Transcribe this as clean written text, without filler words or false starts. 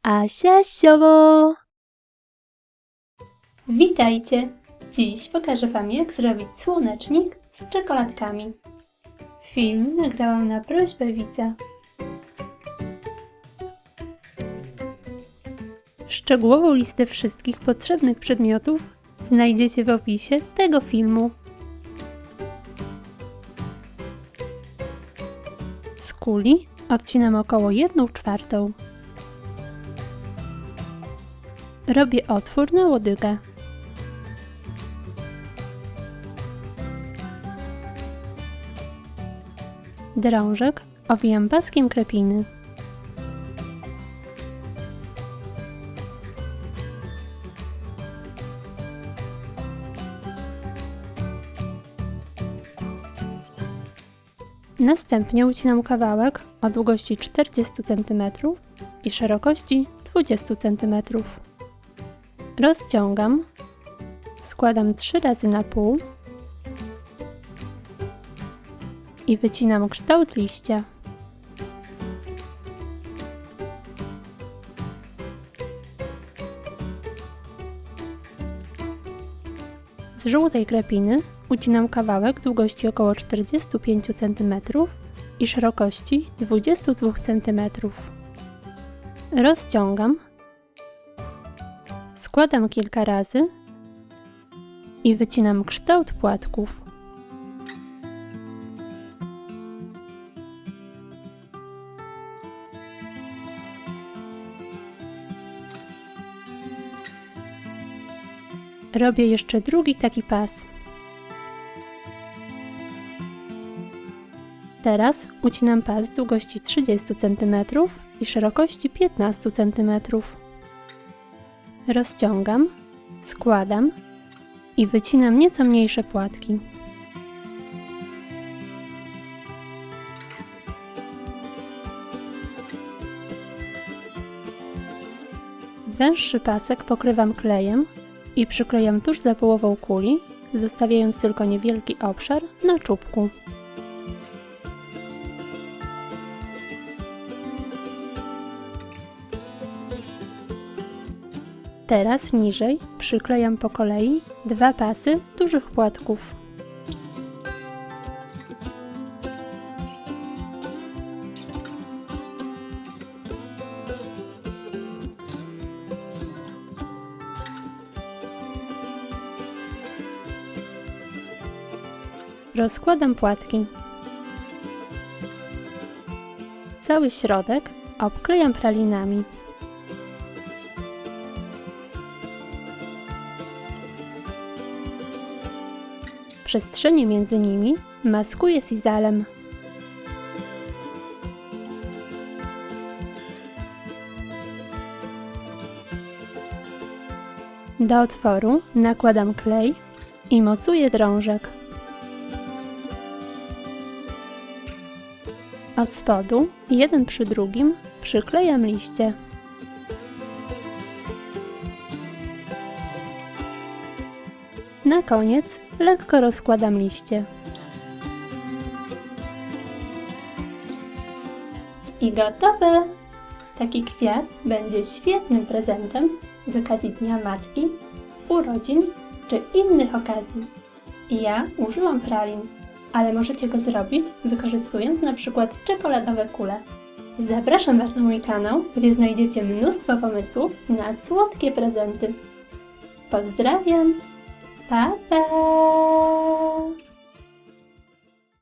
Asia Siowo! Witajcie! Dziś pokażę Wam, jak zrobić słonecznik z czekoladkami. Film nagrałam na prośbę widza. Szczegółową listę wszystkich potrzebnych przedmiotów znajdziecie w opisie tego filmu. Z kuli odcinam około 1/4. Robię otwór na łodygę. Drążek owijam paskiem krepiny. Następnie ucinam kawałek o długości 40 cm i szerokości 20 cm. Rozciągam, składam 3 razy na pół i wycinam kształt liścia. Z żółtej krepiny ucinam kawałek długości około 45 cm i szerokości 22 cm. Rozciągam, składam kilka razy i wycinam kształt płatków. Robię jeszcze drugi taki pas. Teraz ucinam pas długości 30 cm i szerokości 15 cm. Rozciągam, składam i wycinam nieco mniejsze płatki. Węższy pasek pokrywam klejem i przyklejam tuż za połową kuli, zostawiając tylko niewielki obszar na czubku. Teraz niżej przyklejam po kolei 2 pasy dużych płatków. Rozkładam płatki. Cały środek obklejam pralinami. Przestrzenie między nimi maskuję sizalem. Do otworu nakładam klej i mocuję drążek. Od spodu, jeden przy drugim, przyklejam liście. Na koniec lekko rozkładam liście. I gotowe! Taki kwiat będzie świetnym prezentem z okazji Dnia Matki, urodzin czy innych okazji. Ja użyłam pralin, ale możecie go zrobić wykorzystując na przykład czekoladowe kule. Zapraszam Was na mój kanał, gdzie znajdziecie mnóstwo pomysłów na słodkie prezenty. Pozdrawiam! Pa, pa!